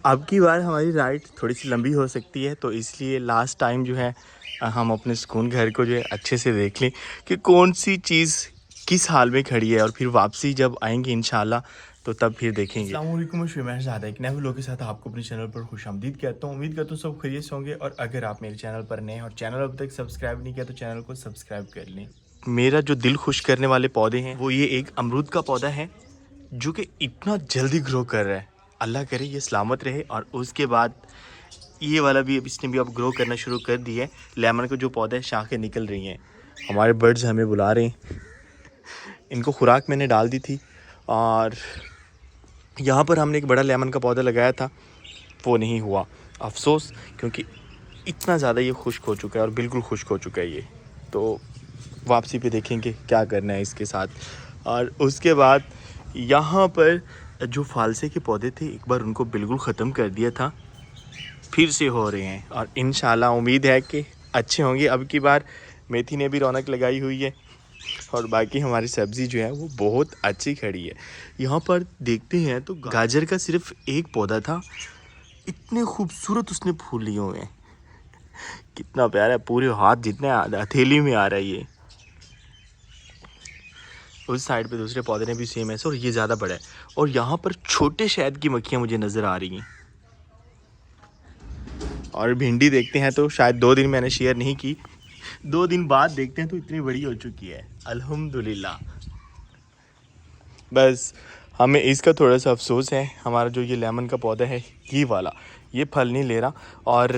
अब की बार हमारी राइड थोड़ी सी लंबी हो सकती है, तो इसलिए लास्ट टाइम जो है हम अपने सुकून घर को जो है अच्छे से देख लें कि कौन सी चीज़ किस हाल में खड़ी है, और फिर वापसी जब आएंगे इंशाल्लाह तो तब फिर देखेंगे। अस्सलाम वालेकुम, मैं शुमैर ज़ादा एक नए व्लॉग के साथ आपको अपने चैनल पर खुशामदीद कहता हूँ। उम्मीद करता हूँ सब खैरियत से होंगे, और अगर आप मेरे चैनल पर नए हैं और चैनल अब तक सब्सक्राइब नहीं किया तो चैनल को सब्सक्राइब कर लें। मेरा जो दिल खुश करने वाले पौधे हैं वो ये एक अमरूद का पौधा है जो कि इतना जल्दी ग्रो कर रहा है। अल्लाह करे ये सलामत रहे। और उसके बाद ये वाला भी इसने भी अब ग्रो करना शुरू कर दिया है। लेमन का जो पौधा है शाखें निकल रही हैं। हमारे बर्ड्स हमें बुला रहे हैं। इनको खुराक मैंने डाल दी थी, और यहाँ पर हमने एक बड़ा लेमन का पौधा लगाया था, वो नहीं हुआ अफसोस, क्योंकि इतना ज़्यादा ये खुश्क हो चुका है और बिल्कुल खुश्क हो चुका है ये। तो वापसी पे देखेंगे क्या करना है इसके साथ। और उसके बाद यहाँ पर जो फालसे के पौधे थे एक बार उनको बिल्कुल ख़त्म कर दिया था, फिर से हो रहे हैं और इंशाल्लाह उम्मीद है कि अच्छे होंगे। अब की बार मेथी ने भी रौनक लगाई हुई है, और बाकी हमारी सब्ज़ी जो है वो बहुत अच्छी खड़ी है। यहाँ पर देखते हैं तो गाजर का सिर्फ एक पौधा था, इतने खूबसूरत उसने फूल लिए हुए हैं, कितना प्यारा है, पूरे हाथ जितने हथेली में आ रहा है ये। उस साइड पे दूसरे पौधे ने भी सेम ऐसे, और ये ज़्यादा बड़ा है। और यहाँ पर छोटे शहद की मक्खियाँ मुझे नज़र आ रही हैं। और भिंडी देखते हैं तो शायद 2 दिन मैंने शेयर नहीं की, 2 दिन बाद देखते हैं तो इतनी बड़ी हो चुकी है अल्हम्दुलिल्लाह। बस हमें इसका थोड़ा सा अफसोस है, हमारा जो ये लेमन का पौधा है ये वाला ये फल नहीं ले रहा। और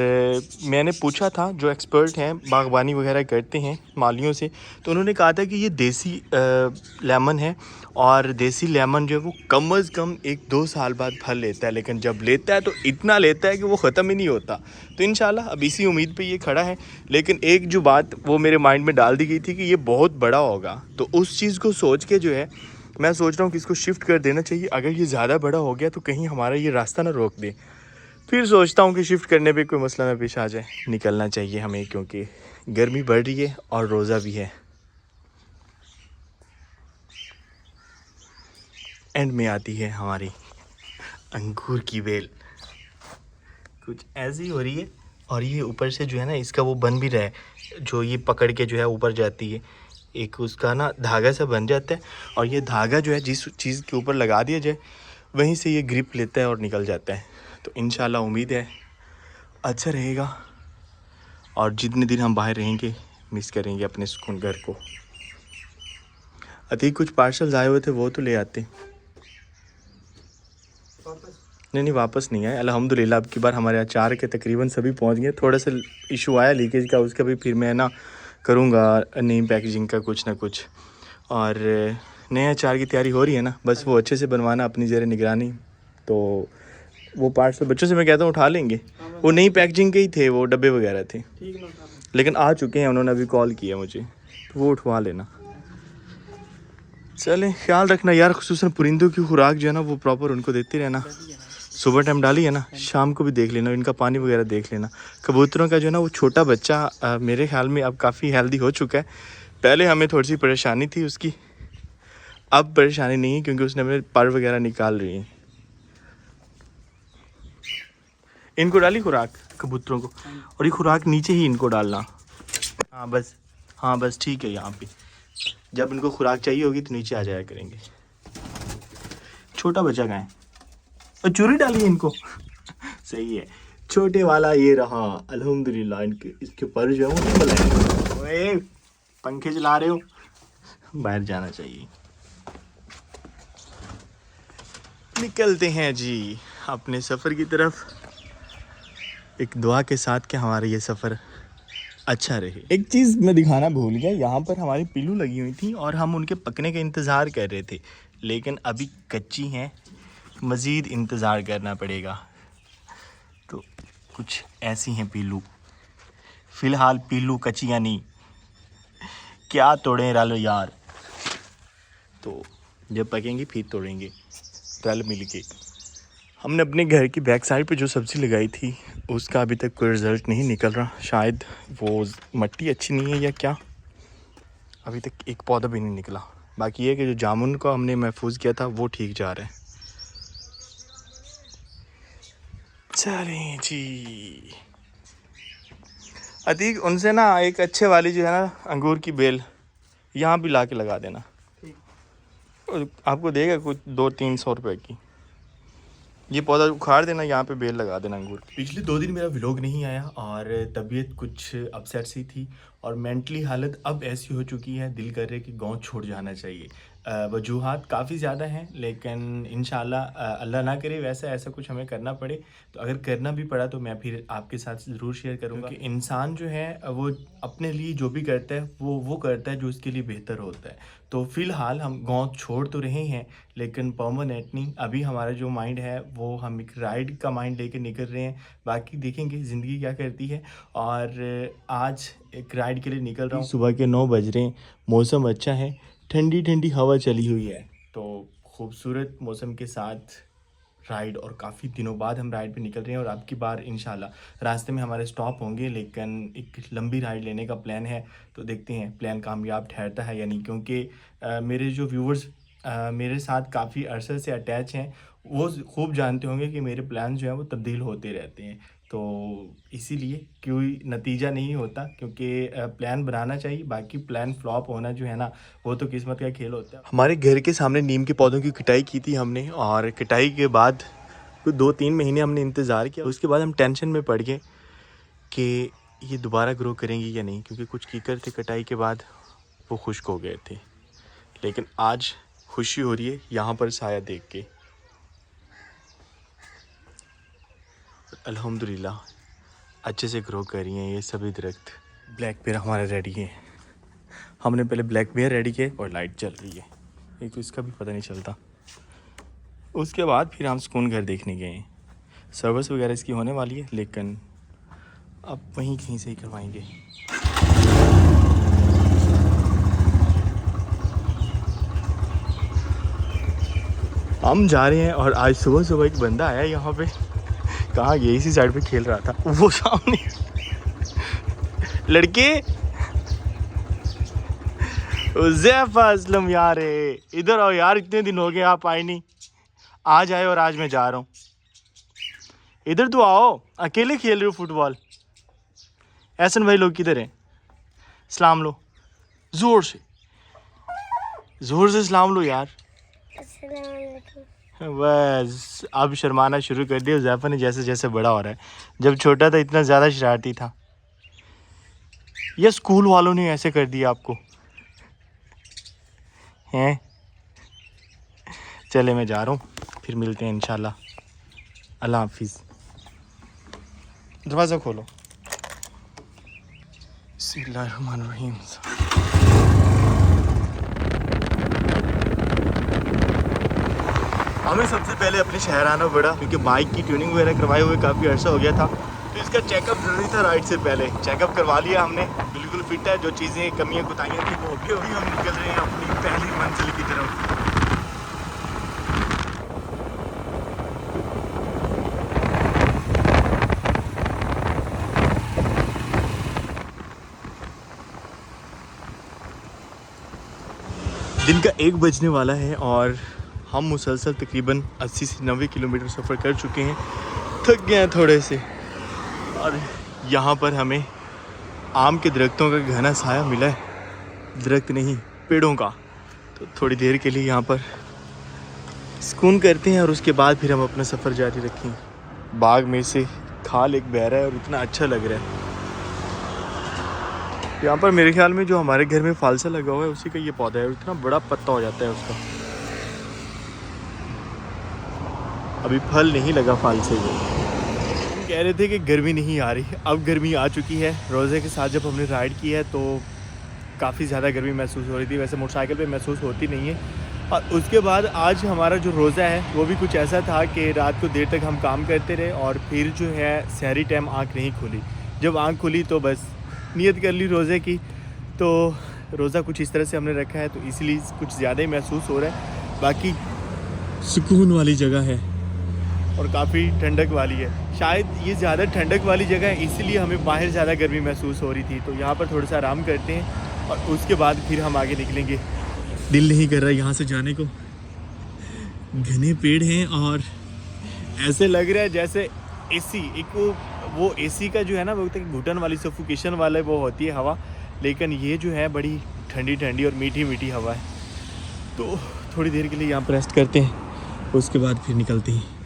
मैंने पूछा था जो एक्सपर्ट हैं, बागबानी वगैरह करते हैं मालियों से, तो उन्होंने कहा था कि ये देसी लेमन है, और देसी लेमन जो है वो कम अज़ कम 1-2 साल बाद फल लेता है, लेकिन जब लेता है तो इतना लेता है कि वो ख़त्म ही नहीं होता। तो इंशाल्लाह अब इसी उम्मीद पे ये खड़ा है। लेकिन एक जो बात वो मेरे माइंड में डाल दी गई थी कि ये बहुत बड़ा होगा, तो उस चीज़ को सोच के जो है मैं सोच रहा हूँ कि इसको शिफ्ट कर देना चाहिए। अगर ये ज़्यादा बड़ा हो गया तो कहीं हमारा ये रास्ता ना रोक दे। फिर सोचता हूँ कि शिफ्ट करने पे कोई मसला ना पेश आ जाए। निकलना चाहिए हमें, क्योंकि गर्मी बढ़ रही है और रोज़ा भी है। एंड में आती है हमारी अंगूर की बेल, कुछ ऐसी हो रही है। और ये ऊपर से जो है ना इसका वो बन भी रहा है, जो ये पकड़ के जो है ऊपर जाती है, एक उसका ना धागा सा बन जाता है, और ये धागा जो है जिस चीज़ के ऊपर लगा दिया जाए वहीं से ये ग्रिप लेता है और निकल जाता है। तो इंशाल्लाह उम्मीद है अच्छा रहेगा, और जितने दिन हम बाहर रहेंगे मिस करेंगे अपने सुकून घर को। अति कुछ पार्सल्स आए हुए थे वो तो ले आते। नहीं वापस नहीं आए अल्हम्दुलिल्लाह। अब की बार हमारे अचार के तकरीबन सभी पहुंच गए। थोड़ा सा इशू आया लीकेज का, उसका भी फिर मैं ना करूँगा नई पैकेजिंग का कुछ ना कुछ। और नए अचार की तैयारी हो रही है ना, बस वो अच्छे से बनवाना अपनी ज़ेरे निगरानी। तो वो पार्सल बच्चों से मैं कहता हूँ उठा लेंगे, वो नई पैकेजिंग के ही थे, वो डब्बे वगैरह थे, लेकिन आ चुके हैं, उन्होंने अभी कॉल किया मुझे, तो वो उठवा लेना। चलें, ख्याल रखना यार, खुसूसन परिंदों की खुराक जो है ना वो प्रॉपर उनको देते रहना। सुबह टाइम डाली है ना, शाम को भी देख लेना, इनका पानी वगैरह देख लेना। कबूतरों का जो है ना वो छोटा बच्चा मेरे ख्याल में अब काफ़ी हेल्दी हो चुका है। पहले हमें थोड़ी सी परेशानी थी उसकी, अब परेशानी नहीं है, क्योंकि उसने अपने पर वगैरह निकाल रही है। इनको डाली खुराक कबूतरों को, और ये खुराक नीचे ही इनको डालना। हाँ बस ठीक है। यहाँ पे जब इनको खुराक चाहिए होगी तो नीचे आ जाया करेंगे। छोटा बच्चा कहाँ है? और चूरी डाली है इनको सही है, छोटे वाला ये रहा अल्हम्दुलिल्लाह। इनके इसके पर जो है वो निकल आए। ओए पंखे चला रहे हो, बाहर जाना चाहिए। निकलते हैं जी अपने सफ़र की तरफ, एक दुआ के साथ कि हमारा ये सफ़र अच्छा रहे। एक चीज़ मैं दिखाना भूल गया, यहाँ पर हमारी पिल्लू लगी हुई थी और हम उनके पकने का इंतज़ार कर रहे थे, लेकिन अभी कच्ची हैं, मज़ीद इंतज़ार करना पड़ेगा। तो कुछ ऐसी हैं पिल्लू, फ़िलहाल पिल्लू कच्चियाँ नहीं, क्या तोड़ें रल यार। तो जब पकेंगी फिर तोड़ेंगे रल मिल के। हमने अपने घर की बैक साइड पे जो सब्ज़ी लगाई थी उसका अभी तक कोई रिज़ल्ट नहीं निकल रहा। शायद वो मिट्टी अच्छी नहीं है या क्या, अभी तक एक पौधा भी नहीं निकला। बाकी ये कि जो जामुन को हमने महफूज किया था वो ठीक जा रहा है। चलें जी। अतीक उनसे ना एक अच्छे वाली जो है ना अंगूर की बेल यहाँ भी ला के लगा देना। आपको देगा कुछ 200-300 रुपए की। ये पौधा उखाड़ देना, यहाँ पे बेल लगा देना अंगूर की। पिछले 2 दिन मेरा व्लॉग नहीं आया और तबीयत कुछ अपसेट सी थी और मेंटली हालत अब ऐसी हो चुकी है, दिल कर रहे कि गांव छोड़ जाना चाहिए। वजूहात काफ़ी ज़्यादा हैं, लेकिन इंशाल्लाह अल्लाह ना करे वैसा ऐसा कुछ हमें करना पड़े, तो अगर करना भी पड़ा तो मैं फिर आपके साथ ज़रूर शेयर करूँगा कि इंसान जो है वो अपने लिए जो भी करता है वो करता है जो उसके लिए बेहतर होता है। तो फ़िलहाल हम गांव छोड़ तो रहे हैं, लेकिन परमानेंट नहीं। अभी हमारा जो माइंड है वो हम एक राइड का माइंड लेके निकल रहे हैं, बाकी देखेंगे ज़िंदगी क्या करती है। और आज एक राइड के लिए निकल रहा हूँ। सुबह के 9 बज रहे हैं, मौसम अच्छा है, ठंडी ठंडी हवा चली हुई है, तो खूबसूरत मौसम के साथ राइड। और काफ़ी दिनों बाद हम राइड पे निकल रहे हैं और अब की बार इंशाल्लाह रास्ते में हमारे स्टॉप होंगे, लेकिन एक लंबी राइड लेने का प्लान है। तो देखते हैं प्लान कामयाब ठहरता है या नहीं, क्योंकि मेरे जो व्यूवर्स मेरे साथ काफ़ी अरसे से अटैच हैं वो खूब जानते होंगे कि मेरे प्लान जो हैं वो तब्दील होते रहते हैं। तो इसीलिए कोई नतीजा नहीं होता, क्योंकि प्लान बनाना चाहिए, बाकी प्लान फ्लॉप होना जो है ना वो तो किस्मत का खेल होता है। हमारे घर के सामने नीम के पौधों की कटाई की थी हमने, और कटाई के बाद कुछ 2-3 महीने हमने इंतज़ार किया। उसके बाद हम टेंशन में पड़ गए कि ये दोबारा ग्रो करेंगी या नहीं, क्योंकि कुछ कीकर थे कटाई के बाद वो खुश्क हो गए थे। लेकिन आज खुशी हो रही है यहाँ पर साया देख के। अल्हम्दुलिल्लाह अच्छे से ग्रो कर रही हैं ये सभी दरख्त। ब्लैक बेर हमारे रेडी है, हमने पहले ब्लैक बेर रेडी किए और लाइट चल रही है, एक तो इसका भी पता नहीं चलता। उसके बाद फिर हम सुकून घर देखने गए हैं। सर्विस वगैरह इसकी होने वाली है, लेकिन अब वहीं कहीं से ही करवाएंगे। हम जा रहे हैं और आज सुबह सुबह एक बंदा आया यहाँ पे, कहाँ गया, इसी साइड पे खेल रहा था वो सामने लड़के। उज़ैफ़ा असलम यार, इधर आओ यार, इतने दिन हो गए आप आए नहीं। आज आए और आज मैं जा रहा हूँ, इधर तो आओ, अकेले खेल रहे हो फुटबॉल। एहसन भाई लोग किधर हैं? सलाम लो, ज़ोर से सलाम लो यार। बस अब शर्माना शुरू कर दिया उज़ैफ़ा ने जैसे जैसे बड़ा हो रहा है। जब छोटा था इतना ज़्यादा शरारती था, या स्कूल वालों ने ऐसे कर दिया आपको हैं? चले मैं जा रहा हूँ, फिर मिलते हैं इंशाल्लाह। अल्लाह हाफिज़। दरवाज़ा खोलो। बिस्मिल्लाहिर्रहमानिर्रहीम। हमें सबसे पहले अपने शहर आना पड़ा, क्योंकि बाइक की ट्यूनिंग वगैरह करवाए हुए काफ़ी अर्सा हो गया था, तो इसका चेकअप ज़रूरी था। राइड से पहले चेकअप करवा लिया हमने, बिल्कुल फिट है। जो चीज़ें कमियां कुताहियाँ थी वो भी हम निकल रहे हैं अपनी पहली मंजिल की तरफ। दिन का 1 बजने वाला है और हम मुसलसल तकरीबन 80 से 90 किलोमीटर सफ़र कर चुके हैं, थक गए हैं थोड़े से। और यहाँ पर हमें आम के दरख्तों का घना साया मिला है, दरख्त नहीं पेड़ों का। तो थोड़ी देर के लिए यहाँ पर सुकून करते हैं और उसके बाद फिर हम अपना सफ़र जारी रखें। बाग में से खाल एक बह रहा है और इतना अच्छा लग रहा है। यहाँ पर मेरे ख्याल में जो हमारे घर में फालसा लगा हुआ है उसी का ये पौधा है, इतना बड़ा पत्ता हो जाता है उसका। अभी फल नहीं लगा फालसे को। हम कह रहे थे कि गर्मी नहीं आ रही, अब गर्मी आ चुकी है। रोज़े के साथ जब हमने राइड की है तो काफ़ी ज़्यादा गर्मी महसूस हो रही थी, वैसे मोटरसाइकिल पे महसूस होती नहीं है। और उसके बाद आज हमारा जो रोज़ा है वो भी कुछ ऐसा था कि रात को देर तक हम काम करते रहे और फिर जो है सहरी टाइम आँख नहीं खुली। जब आँख खुली तो बस नियत कर ली रोज़े की, तो रोज़ा कुछ इस तरह से हमने रखा है, तो इसलिए कुछ ज़्यादा ही महसूस हो रहा है। बाकी सुकून वाली जगह है और काफ़ी ठंडक वाली है। शायद ये ज़्यादा ठंडक वाली जगह है इसलिए हमें बाहर ज़्यादा गर्मी महसूस हो रही थी। तो यहाँ पर थोड़ा सा आराम करते हैं और उसके बाद फिर हम आगे निकलेंगे। दिल नहीं कर रहा यहाँ से जाने को, घने पेड़ हैं और ऐसे लग रहा है जैसे एसी, एक वो एसी का जो है ना वो घुटन वाली सफोकेशन वाला वो होती है हवा, लेकिन ये जो है बड़ी ठंडी ठंडी और मीठी मीठी हवा है। तो थोड़ी देर के लिए यहाँ पर रेस्ट करते हैं, उसके बाद फिर निकलते हैं।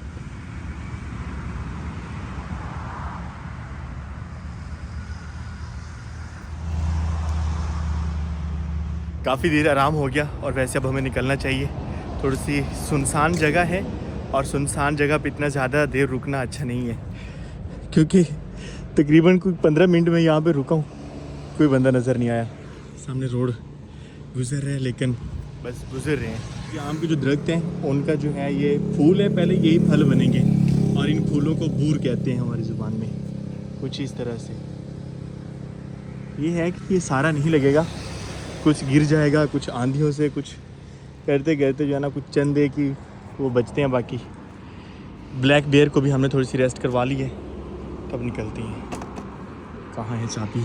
काफ़ी देर आराम हो गया और वैसे अब हमें निकलना चाहिए। थोड़ी सी सुनसान जगह है और सुनसान जगह पे इतना ज़्यादा देर रुकना अच्छा नहीं है, क्योंकि तकरीबन कोई 15 मिनट में यहाँ पे रुका हूँ, कोई बंदा नज़र नहीं आया। सामने रोड गुजर रहे हैं, लेकिन बस गुजर रहे हैं। यहाँ पे जो दरख्त हैं उनका जो है ये फूल है, पहले यही फल बनेंगे और इन फूलों को बूर कहते हैं हमारी ज़ुबान में, कुछ इस तरह से। ये है कि ये सारा नहीं लगेगा, कुछ गिर जाएगा, कुछ आंधियों से, कुछ करते करते जो है ना कुछ चंदे की वो बचते हैं। बाकी ब्लैक बेयर को भी हमने थोड़ी सी रेस्ट करवा ली है, तब निकलती हैं। कहाँ है चाबी?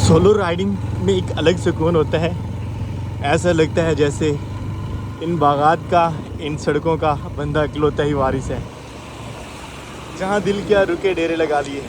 सोलो राइडिंग में एक अलग सुकून होता है। ऐसा लगता है जैसे इन बागात का, इन सड़कों का बंदा इकलौता ही वारिस है, जहाँ दिल क्या रुके डेरे लगा लिए।